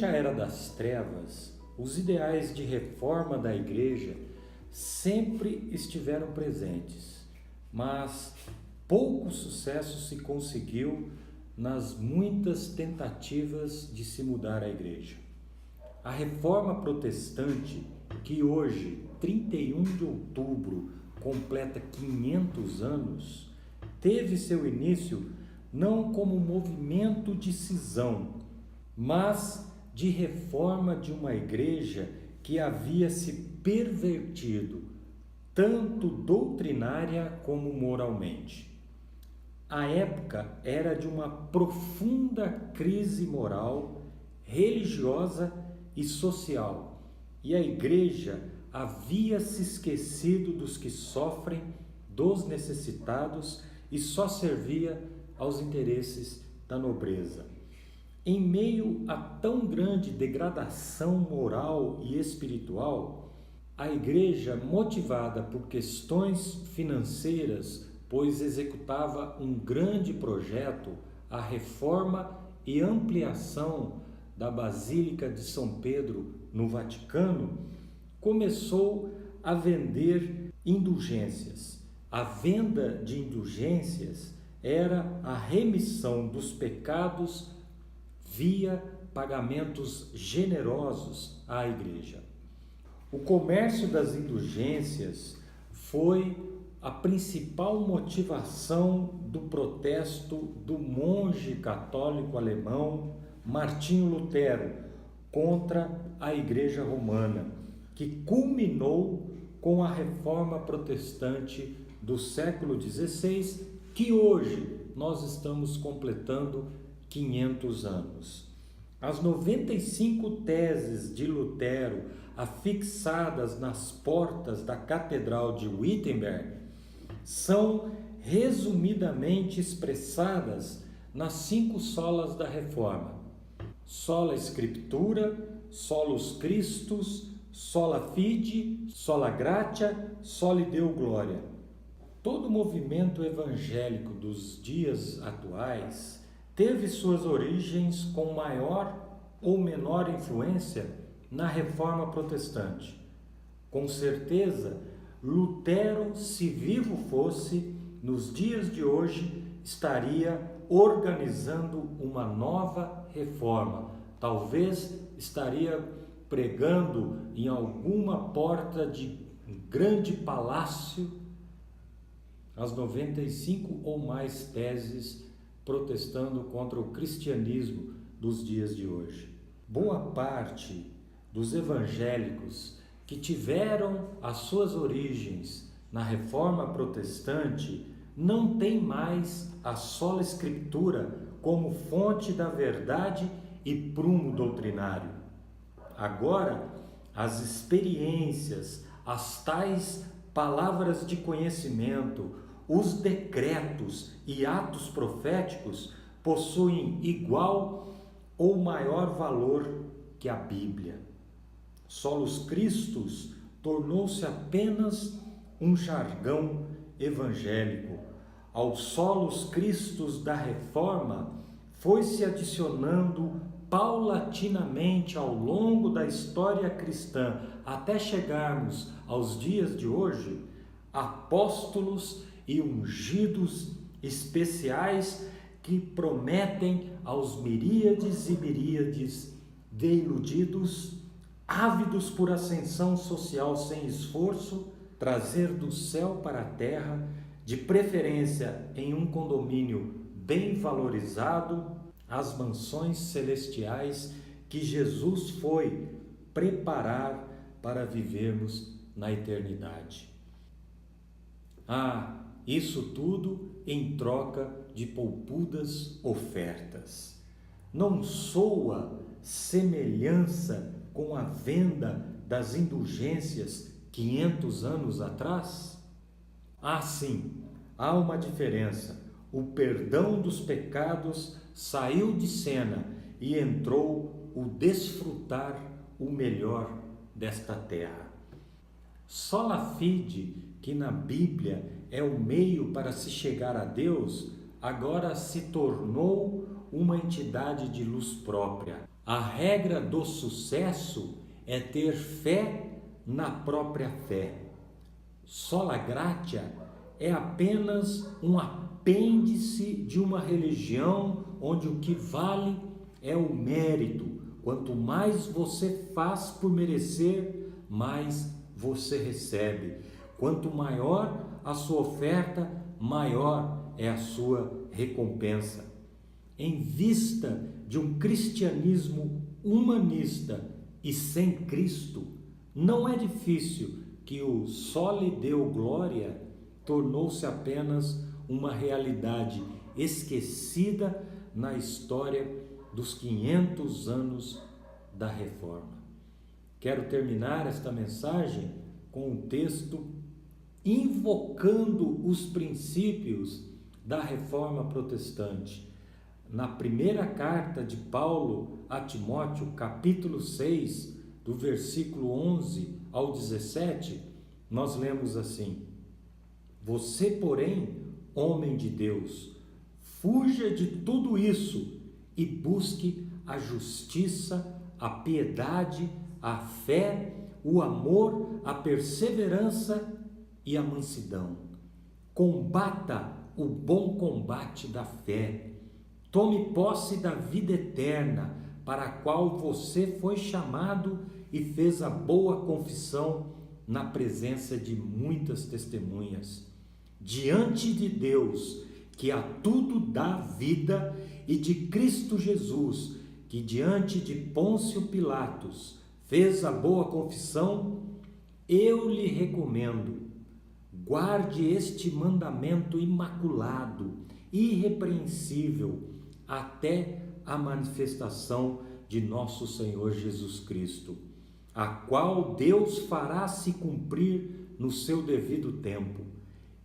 Durante a Era das Trevas, os ideais de reforma da Igreja sempre estiveram presentes, mas pouco sucesso se conseguiu nas muitas tentativas de se mudar a Igreja. A Reforma Protestante, que hoje, 31 de outubro, completa 500 anos, teve seu início não como movimento de cisão, mas de reforma de uma igreja que havia se pervertido, tanto doutrinária como moralmente. A época era de uma profunda crise moral, religiosa e social, e a igreja havia se esquecido dos que sofrem, dos necessitados e só servia aos interesses da nobreza. Em meio a tão grande degradação moral e espiritual, a igreja, motivada por questões financeiras, pois executava um grande projeto, a reforma e ampliação da Basílica de São Pedro no Vaticano, começou a vender indulgências. A venda de indulgências era a remissão dos pecados via pagamentos generosos à igreja. O comércio das indulgências foi a principal motivação do protesto do monge católico alemão Martinho Lutero contra a Igreja Romana, que culminou com a Reforma Protestante do século XVI, que hoje nós estamos completando 500 anos. As 95 teses de Lutero afixadas nas portas da Catedral de Wittenberg são resumidamente expressadas nas 5 solas da Reforma: sola Scriptura, solus Christus, sola fide, sola gratia, soli Deo gloria. Todo o movimento evangélico dos dias atuais teve suas origens com maior ou menor influência na Reforma Protestante. Com certeza, Lutero, se vivo fosse, nos dias de hoje, estaria organizando uma nova reforma. Talvez estaria pregando em alguma porta de um grande palácio as 95 ou mais teses protestando contra o cristianismo dos dias de hoje. Boa parte dos evangélicos que tiveram as suas origens na Reforma Protestante não tem mais a sola Escritura como fonte da verdade e prumo doutrinário. Agora, as experiências, as tais palavras de conhecimento, os decretos e atos proféticos possuem igual ou maior valor que a Bíblia. Solus Christus tornou-se apenas um jargão evangélico. Ao Solus Christus da Reforma foi-se adicionando paulatinamente ao longo da história cristã, até chegarmos aos dias de hoje, apóstolos e ungidos especiais que prometem aos miríades e miríades de iludidos, ávidos por ascensão social sem esforço, trazer do céu para a terra, de preferência em um condomínio bem valorizado, as mansões celestiais que Jesus foi preparar para vivermos na eternidade. Isso tudo em troca de poupudas ofertas. Não soa semelhança com a venda das indulgências 500 anos atrás? Sim, há uma diferença. O perdão dos pecados saiu de cena e entrou o desfrutar o melhor desta terra. Sola fide, que na Bíblia é o meio para se chegar a Deus, agora se tornou uma entidade de luz própria. A regra do sucesso é ter fé na própria fé. Sola gratia é apenas um apêndice de uma religião onde o que vale é o mérito. Quanto mais você faz por merecer, mais você recebe. Quanto maior a sua oferta, maior é a sua recompensa. Em vista de um cristianismo humanista e sem Cristo, não é difícil que o Soli Deo Gloria tornou-se apenas uma realidade esquecida na história dos 500 anos da Reforma. Quero terminar esta mensagem com um texto invocando os princípios da Reforma Protestante. Na primeira carta de Paulo a Timóteo, capítulo 6, do versículo 11 ao 17, nós lemos assim: Você, porém, homem de Deus, fuja de tudo isso e busque a justiça, a piedade, a fé, o amor, a perseverança e a mansidão. Combata o bom combate da fé. Tome posse da vida eterna, para a qual você foi chamado e fez a boa confissão na presença de muitas testemunhas. Diante de Deus, que a tudo dá vida, e de Cristo Jesus, que diante de Pôncio Pilatos fez a boa confissão, eu lhe recomendo: guarde este mandamento imaculado, irrepreensível, até a manifestação de nosso Senhor Jesus Cristo, a qual Deus fará se cumprir no seu devido tempo.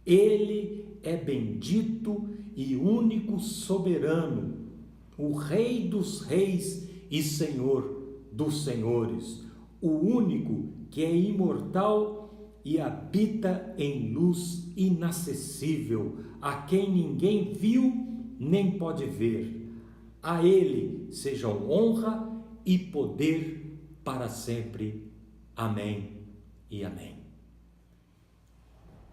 Ele é bendito e único soberano, o Rei dos reis e Senhor dos senhores, o único que é imortal e habita em luz inacessível, a quem ninguém viu nem pode ver. A Ele sejam honra e poder para sempre. Amém e amém.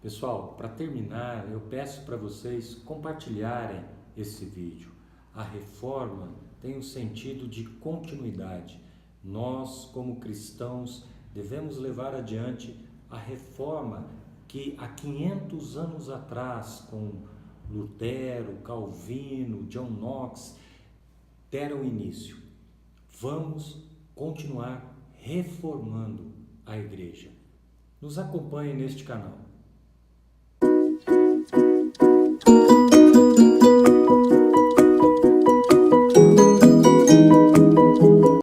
Pessoal, para terminar, eu peço para vocês compartilharem esse vídeo. A reforma tem um sentido de continuidade. Nós, como cristãos, devemos levar adiante a reforma que há 500 anos atrás, com Lutero, Calvino, John Knox, deram início. Vamos continuar reformando a igreja. Nos acompanhe neste canal.